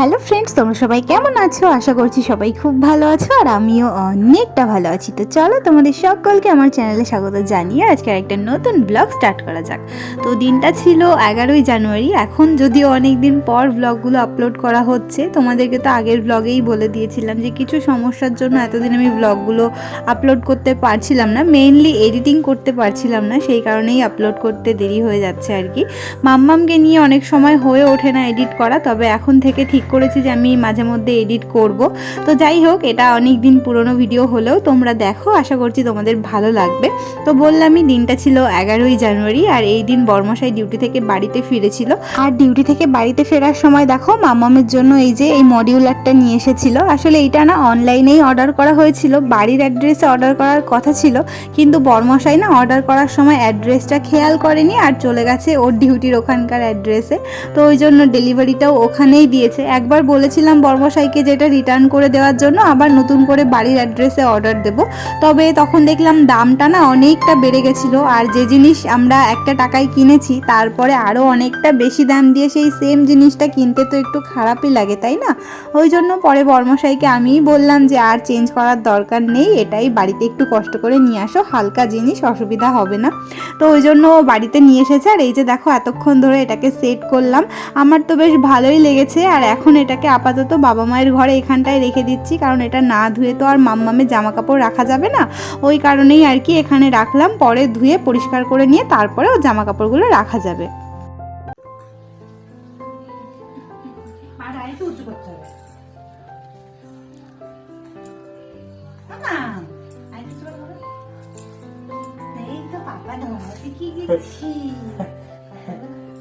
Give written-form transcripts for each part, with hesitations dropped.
Hello friends, তোমরা সবাই কেমন আছো? আশা করছি সবাই খুব ভালো আছো আর আমিও অনেকটা ভালো আছি। তো চলো তোমাদের সকলকে আমার চ্যানেলে স্বাগত জানিয়ে আজকে একটা নতুন ব্লগ স্টার্ট করা যাক। তো দিনটা ছিল 11ই জানুয়ারি। এখন যদিও অনেক দিন পর ব্লগগুলো আপলোড করা হচ্ছে, তোমাদেরকে তো আগের ব্লগেই বলে দিয়েছিলাম যে কিছু সমস্যার জন্য এতদিন আমি ব্লগগুলো আপলোড করতে পারছিলাম না, মেইনলি এডিটিং করতে পারছিলাম না, সেই কারণেই আপলোড করতে দেরি হয়ে যাচ্ছে আর কি। মাম্মামকে নিয়ে অনেক সময় হয়ে ওঠে না এডিট করা, তবে এখন থেকে ঠিক করেছি যে আমি মাঝে মধ্যে এডিট করব। তো যাই হোক, এটা অনেক দিন পুরনো ভিডিও হলেও তোমরা দেখো, আশা করছি তোমাদের ভালো লাগবে। তো বললামই দিনটা ছিল 11ই জানুয়ারি আর এই দিন বর্মশাই ডিউটি থেকে বাড়িতে ফিরেছিল। আর ডিউটি থেকে বাড়িতে ফেরার সময় দেখো মাম্মামের জন্য এই যে এই মডিউলারটা নিয়ে এসেছিল। আসলে এইটা না অনলাইনেই অর্ডার করা হয়েছিল, বাড়ির অ্যাড্রেসে অর্ডার করার কথা ছিল, কিন্তু বর্মশাই না অর্ডার করার সময় অ্যাড্রেসটা খেয়াল করেনি আর চলে গেছে ওর ডিউটির ওখানকার অ্যাড্রেসে। তো ওই জন্য ডেলিভারিটাও ওখানেই দিয়েছে। একবার বলেছিলাম বর্মশাইকে যেটা রিটার্ন করে দেওয়ার জন্য, আবার নতুন করে বাড়ির অ্যাড্রেসে অর্ডার দেব, তবে তখন দেখলাম দামটা না অনেকটা বেড়ে গেছিলো। আর যে জিনিস আমরা একটা টাকায় কিনেছি তারপরে আরও অনেকটা বেশি দাম দিয়ে সেই সেম জিনিসটা কিনতে তো একটু খারাপই লাগে, তাই না? ওই জন্য পরে বর্মশাইকে আমিই বললাম যে আর চেঞ্জ করার দরকার নেই, এটাই বাড়িতে একটু কষ্ট করে নিয়ে আসো, হালকা জিনিস, অসুবিধা হবে না। তো ওই জন্য বাড়িতে নিয়ে এসেছে। আর এই যে দেখো এতক্ষণ ধরে এটাকে সেট করলাম, আমার তো বেশ ভালোই লেগেছে। আর এখন এটাকে আপাতত বাবা মায়ের ঘরে এখানটায় রেখে দিচ্ছি, কারণ এটা না ধুয়ে তো আর মাম্মামের জামা কাপড় রাখা যাবে না, ওই কারণেই আর কি এখানে রাখলাম। পরে ধুয়ে পরিষ্কার করে নিয়ে তারপরে ও জামা কাপড়গুলো রাখা যাবে।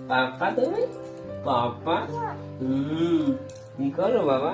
পাপা তুমি পাপা কি করো বাবা?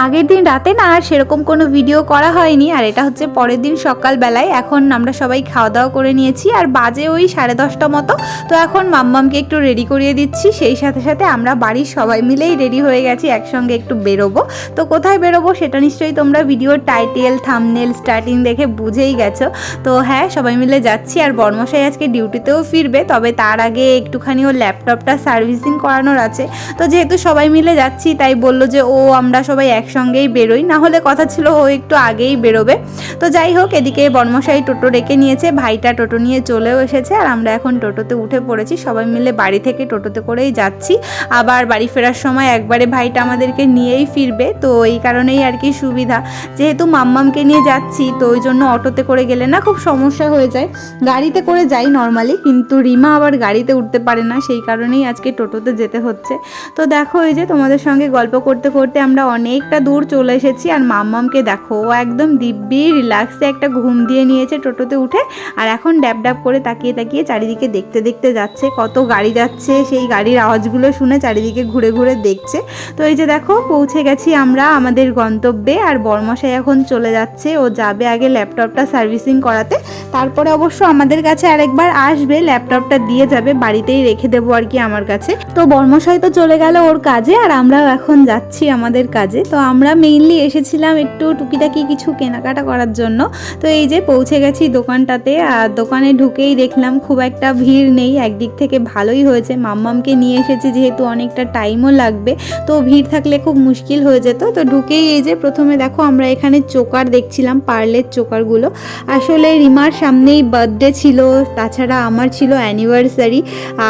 আগের দিন রাতে না আর সেরকম কোনো ভিডিও করা হয়নি, আর এটা হচ্ছে পরের দিন সকালবেলায়। এখন আমরা সবাই খাওয়া দাওয়া করে নিয়েছি আর বাজে ওই 10:30 মতো। তো এখন মাম্মামকে একটু রেডি করিয়ে দিচ্ছি, সেই সাথে সাথে আমরা বাড়ির সবাই মিলেই রেডি হয়ে গেছি, একসঙ্গে একটু বেরোবো। তো কোথায় বেরোবো সেটা নিশ্চয়ই তোমরা ভিডিওর টাইটেল, থাম্বনেল, স্টার্টিং দেখে বুঝেই গেছো। তো হ্যাঁ, সবাই মিলে যাচ্ছি। আর বর্মশাই আজকে ডিউটিতেও ফিরবে, তবে তার আগে একটুখানি ওর ল্যাপটপটা সার্ভিসিং করানোর আছে। তো যেহেতু সবাই মিলে যাচ্ছি তাই বললো যে আমরা সবাই একসঙ্গেই বেরোই, না হলে কথা ছিল ও একটু আগেই বেরোবে। তো যাই হোক, এদিকে বর্মশাই টোটো ডেকে নিয়েছে, ভাইটা টোটো নিয়ে চলেও এসেছে আর আমরা এখন টোটোতে উঠে পড়েছি। সবাই মিলে বাড়ি থেকে টোটোতে করেই যাচ্ছি, আবার বাড়ি ফেরার সময় একবারে ভাইটা আমাদেরকে নিয়েই ফিরবে। তো এই কারণেই আর কি সুবিধা, যেহেতু মাম্মামকে নিয়ে যাচ্ছি তো ওই জন্য অটোতে করে গেলে না খুব সমস্যা হয়ে যায়। গাড়িতে করে যাই নর্মালি, কিন্তু রিমা আবার গাড়িতে উঠতে পারে না, সেই কারণেই আজকে টোটোতে যেতে হচ্ছে। তো দেখো এই যে তোমাদের সঙ্গে গল্প করতে করতে আমরা অনেকটা দূর চলে এসেছি। আর মাম্মামকে দেখো, ও একদম দিব্যি রিল্যাক্সে একটা ঘুম দিয়ে নিয়েছে টোটোতে উঠে, আর এখন ড্যাব ড্যাব করে তাকিয়ে তাকিয়ে চারিদিকে দেখতে দেখতে যাচ্ছে। কত গাড়ি যাচ্ছে, সেই গাড়ির আওয়াজগুলো শুনে চারিদিকে ঘুরে ঘুরে দেখছে। তো এই যে দেখো পৌঁছে গেছি আমরা আমাদের গন্তব্যে, আর বর্মশাই এখন চলে যাচ্ছে। ও যাবে আগে ল্যাপটপটা সার্ভিসিং করাতে, তারপরে অবশ্য আমাদের কাছে আরেকবার আসবে, ল্যাপটপটা দিয়ে যাবে, বাড়িতেই রেখে দেবো আর কি আমার কাছে। তো বর্মশাই তো চলে গেল ওর কাজে আর আমরাও এখন যাচ্ছি আমাদের কাজে। তো আমরা মেইনলি এসেছিলাম একটু টুকিটাকি কিছু কেনাকাটা করার জন্য। তো এই যে পৌঁছে গেছি দোকানটাতে, আর দোকানে ঢুকেই দেখলাম খুব একটা ভিড় নেই, একদিক থেকে ভালোই হয়েছে। মাম্মামকে নিয়ে এসেছি যেহেতু অনেকটা টাইমও লাগবে, তো ভিড় থাকলে খুব মুশকিল হয়ে যেত। তো ঢুকেই এই যে প্রথমে দেখো আমরা এখানে চোকার দেখছিলাম, পার্লের চোকারগুলো। আসলে রিমার সামনেই বার্থডে ছিল, তাছাড়া আমার ছিল অ্যানিভার্সারি,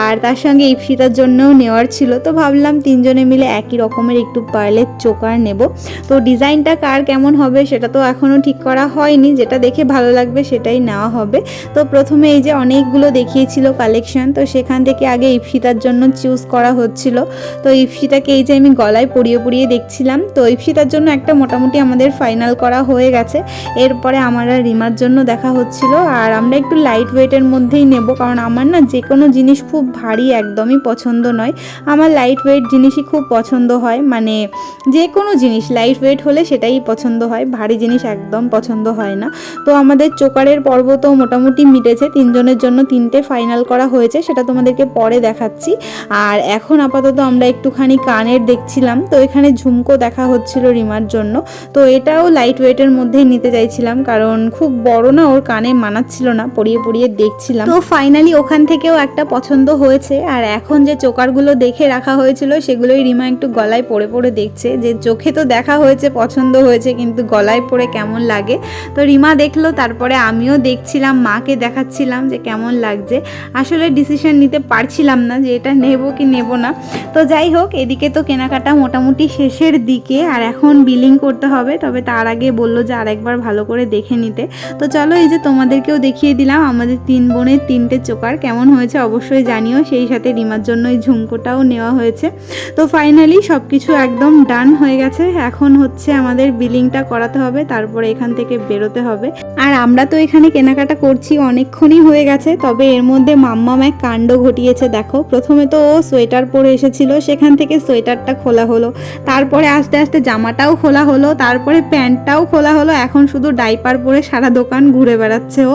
আর তার সঙ্গে ইপসিতার জন্যও নেওয়ার ছিল। তো ভাবলাম তিনজনে মিলে একই রকমের একটু পার্লের চোকার নেব। তো ডিজাইনটা কার কেমন হবে সেটা তো এখনও ঠিক করা হয়নি, যেটা দেখে ভালো লাগবে সেটাই নেওয়া হবে। তো প্রথমে এই যে অনেকগুলো দেখিয়েছিল কালেকশন, তো সেখান থেকে আগে ইপসিতার জন্য চুজ করা হচ্ছিল। তো ইপসিতাকে এই যে আমি গলায় পরিয়ে পরিয়ে দেখছিলাম। তো ইপসিতার জন্য একটা মোটামুটি আমাদের ফাইনাল করা হয়ে গেছে, এরপরে আমার আর রিমার জন্য দেখা হচ্ছিল। আর আমরা একটু লাইট ওয়েটের মধ্যেই নেব, কারণ আমার না যে কোনো জিনিস খুব ভারী একদমই পছন্দ নয়, আমার লাইট ওয়েট জিনিসই খুব পছন্দ হয়। মানে যে কোনো কোনো জিনিস লাইট ওয়েট হলে সেটাই পছন্দ হয়, ভারী জিনিস একদম পছন্দ হয় না। তো আমাদের চোকারের পর্ব তো মোটামুটি মিটেছে, 3 জনের জন্য 3টে ফাইনাল করা হয়েছে, সেটা তোমাদেরকে পরে দেখাচ্ছি। আর এখন আপাতত আমরা একটুখানি কানের দেখছিলাম, তো এখানে ঝুমকো দেখা হচ্ছিল রিমার জন্য। তো এটাও লাইট ওয়েটের মধ্যেই নিতে চাইছিলাম, কারণ খুব বড় না, ওর কানে মানাচ্ছিল না, পরিয়ে পরিয়ে দেখছিলাম। তো ফাইনালি ওখান থেকেও একটা পছন্দ হয়েছে। আর এখন যে চোকারগুলো দেখে রাখা হয়েছিল সেগুলোই রিমা একটু গলায় পরে পরে দেখছে, যে চোখে তো দেখা হয়েছে, পছন্দ হয়েছে, কিন্তু গলায় পরে কেমন লাগে। তো রিমা দেখলো, তারপরে আমিও দেখছিলাম, মাকে দেখাচ্ছিলাম যে কেমন লাগছে। আসলে ডিসিশন নিতে পারছিলাম না যে এটা নেব কি নেব না। তো যাই হোক, এদিকে তো কেনাকাটা মোটামুটি শেষের দিকে, আর এখন বিলিং করতে হবে। তবে তার আগে বললো যে আরেকবার ভালো করে দেখে নিতে। তো চলো, এই যে তোমাদেরকেও দেখিয়ে দিলাম আমাদের 3 বোনের 3টে চোকার কেমন হয়েছে অবশ্যই জানিও। সেই সাথে রিমার জন্য এই ঝুমকোটাও নেওয়া হয়েছে। তো ফাইনালি সব কিছু একদম ডান হয়ে গেছে। এখন হচ্ছে আমাদের বিলিংটা করাতে হবে, তারপরে এখান থেকে বেরোতে হবে। আর আমরা তো এখানে কেনাকাটা করছি অনেকক্ষণই হয়ে গেছে। তবে এর মধ্যে মাম্মাম এক কাণ্ড ঘটিয়েছে দেখো। প্রথমে তো ও সোয়েটার পরে এসেছিল, সেখান থেকে সোয়েটারটা খোলা হলো, তারপরে আস্তে আস্তে জামাটাও খোলা হলো, তারপরে প্যান্টটাও খোলা হলো। এখন শুধু ডাইপার পরে সারা দোকান ঘুরে বেড়াচ্ছে ও।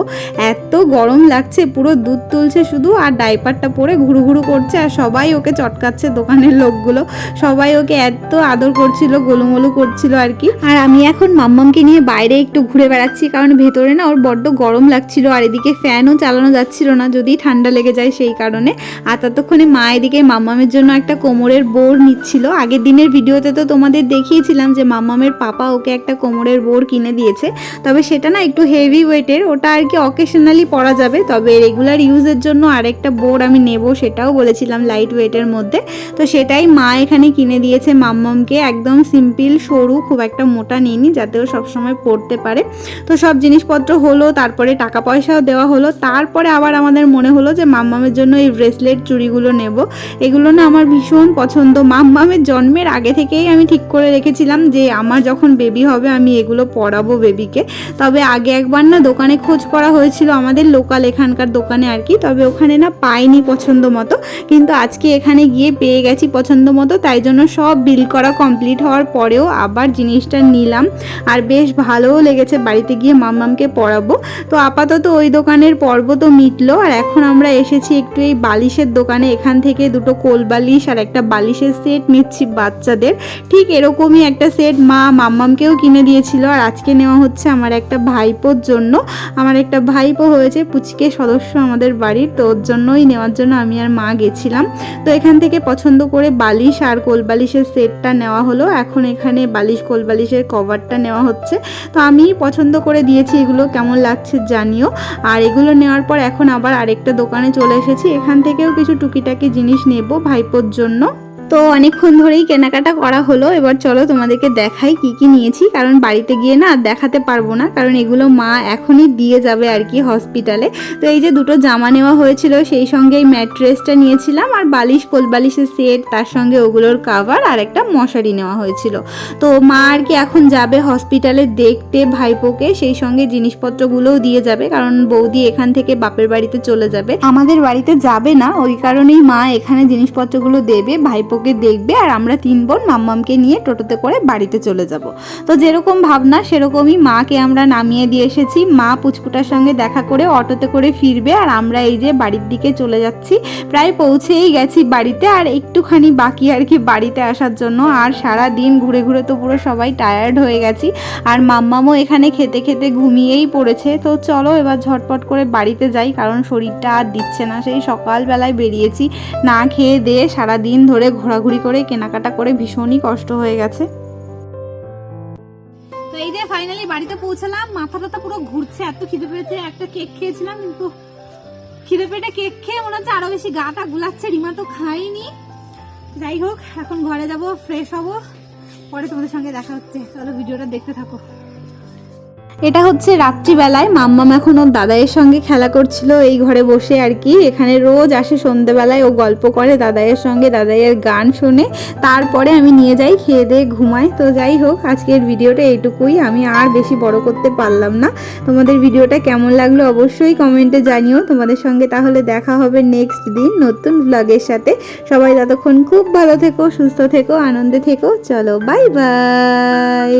এত গরম লাগছে, পুরো দুধ তুলছে শুধু, আর ডাইপারটা পরে ঘুরু ঘুরু করছে। আর সবাই ওকে চটকাচ্ছে, দোকানের লোকগুলো সবাই ওকে এত আদর করছিল, গোলুমোলু করছিল আর কি। আর আমি এখন মাম্মামকে নিয়ে বাইরে একটু ঘুরে বেড়াচ্ছি, কারণ ভেতরে না ওর বড্ড গরম লাগছিল, আর এদিকে ফ্যানও চালানো যাচ্ছিল না, যদি ঠান্ডা লেগে যায় সেই কারণে। আর ততক্ষণে মা এদিকে মাম্মামের জন্য একটা কোমরের বোর নিচ্ছিল। আগের দিনের ভিডিওতে তো তোমাদের দেখিয়েছিলাম যে মাম্মামের পাপা ওকে একটা কোমরের বোর কিনে দিয়েছে। তবে সেটা না একটু হেভি ওয়েটের, ওটা আর কি অকেশনালি পরা যাবে। তবে রেগুলার ইউজের জন্য আরেকটা বোর আমি নেব, সেটাও বলেছিলাম লাইট ওয়েটের মধ্যে। তো সেটাই মা এখানে কিনে দিয়েছে মাম্মামকে, একদম সিম্পল সরু, খুব একটা মোটা নিইনি, যাতে ও সবসময় পরতে পারে। তো সব জিনিসপত্র হলো, তারপরে টাকা পয়সাও দেওয়া হলো। তারপরে আবার আমাদের মনে হলো যে মাম্মামের জন্য এই ব্রেসলেট চুড়িগুলো নেব। এগুলো না আমার ভীষণ পছন্দ। মাম্মামের জন্মের আগে থেকেই আমি ঠিক করে রেখেছিলাম যে আমার যখন বেবি হবে আমি এগুলো পরাবো বেবিকে। তবে আগে একবার না দোকানে খোঁজ করা হয়েছিল, আমাদের লোকাল এখানকার দোকানে আর কি। তবে ওখানে না পাইনি পছন্দ মতো, কিন্তু আজকে এখানে গিয়ে পেয়ে গেছি পছন্দ মতো। তাই জন্য সব বিল করা কমপ্লিট হওয়ার পরেও আবার জিনিসটা নিলাম, আর বেশ ভালোও লেগেছে। বাড়িতে গিয়ে মাম্মামকে পরাবো। তো আপাতত ওই দোকানের পর্ব তো মিটলো। আর এখন আমরা এসেছি একটু এই বালিশের দোকানে। এখান থেকে 2টো কোল বালিশ আর একটা বালিশের সেট নিচ্ছি বাচ্চাদের। ঠিক এরকমই একটা সেট মা মাম্মামকেও কিনে দিয়েছিল। আর আজকে নেওয়া হচ্ছে আমার একটা ভাইপোর জন্য। আমার একটা ভাইপো হয়েছে, পুচকে সদস্য আমাদের বাড়ির, তো ওর জন্যই নেওয়ার জন্য আমি আর মা গেছিলাম। তো এখান থেকে পছন্দ করে বালিশ আর কোল বালিশের সেটটা নেওয়া হলো। এখন এখানে বালিশ কোল বালিশের কভারটা নেওয়া হচ্ছে। তো আমি পছন্দ করে দিয়েছি, এগুলো কেমন লাগছে জানিও। আর এগুলো নেওয়ার পর এখন আবার আরেকটা দোকানে চলে এসেছি, এখান থেকেও কিছু টুকিটাকি জিনিস নেব ভাইপোর জন্য। তো অনেকক্ষণ ধরেই কেনাকাটা করা হলো। এবার চলো তোমাদেরকে দেখাই কি কি নিয়েছি, কারণ বাড়িতে গিয়ে না দেখাতে পারবো না, কারণ এগুলো মা এখনই দিয়ে যাবে আর কি হসপিটালে। তো এই যে 2টো জামা নেওয়া হয়েছিল, সেই সঙ্গে এই ম্যাট্রেসটা নিয়েছিলাম, আর বালিশ কোল বালিশের সেট, তার সঙ্গে ওগুলোর কাভার আর একটা মশারি নেওয়া হয়েছিল। তো মা আর কি এখন যাবে হসপিটালে দেখতে ভাইপোকে, সেই সঙ্গে জিনিসপত্রগুলোও দিয়ে যাবে, কারণ বৌদি এখান থেকে বাপের বাড়িতে চলে যাবে, আমাদের বাড়িতে যাবে না। ওই কারণেই মা এখানে জিনিসপত্রগুলো দেবে, ভাইপোকে দেখবে, আর আমরা 3 বোন মাম্মামকে নিয়ে টোটোতে করে বাড়িতে চলে যাব। তো যেরকম ভাবনা সেরকমই মাকে আমরা নামিয়ে দিয়ে এসেছি। মা পুচকুটার সঙ্গে দেখা করে অটোতে করে ফিরবে, আর আমরা এই যে বাড়ির দিকে চলে যাচ্ছি। প্রায় পৌঁছেই গেছি বাড়িতে, আর একটুখানি বাকি আর কি বাড়িতে আসার জন্য। আর সারা দিন ঘুরে ঘুরে তো পুরো সবাই টায়ার্ড হয়ে গেছি, আর মাম্মামও এখানে খেতে খেতে ঘুমিয়েই পড়েছে। তো চলো এবার ঝটপট করে বাড়িতে যাই, কারণ শরীরটা আর দিচ্ছে না। সেই সকালবেলায় বেরিয়েছি, না খেয়ে দিয়ে সারা দিন ধরে ঘোরাঘুরি করে কেনাকাটা করে ভীষণই কষ্ট হয়ে গেছে। তো এই যে ফাইনালি বাড়িতে পৌঁছালাম, মাথাটা পুরো ঘুরছে, এত খিদে পেয়েছে। একটা কেক খেয়েছিলাম, কিন্তু খিদে পেটে কেক খেয়ে মনে হচ্ছে আরো বেশি গাটা গুলাচ্ছে। রিমা তো খাইনি। যাই হোক, এখন ঘরে যাব, ফ্রেশ হব, পরে তোমাদের সঙ্গে দেখা হচ্ছে। চলো ভিডিওটা দেখতে থাকো। এটা হচ্ছে রাত্রিবেলায় মাম্মাম এখন ওর দাদাইয়ের সঙ্গে খেলা করছিল এই ঘরে বসে আর কি। এখানে রোজ আসে সন্ধেবেলায়, ও গল্প করে দাদাইয়ের সঙ্গে, দাদাইয়ের গান শোনে, তারপরে আমি নিয়ে যাই, খেয়ে দিয়ে ঘুমাই। তো যাই হোক, আজকের ভিডিওটা এইটুকুই, আমি আর বেশি বড় করতে পারলাম না। তোমাদের ভিডিওটা কেমন লাগলো অবশ্যই কমেন্টে জানিও। তোমাদের সঙ্গে তাহলে দেখা হবে নেক্সট দিন নতুন ব্লগের সাথে। সবাই ততক্ষণ খুব ভালো থেকো, সুস্থ থেকো, আনন্দে থেকো। চলো বাই বাই।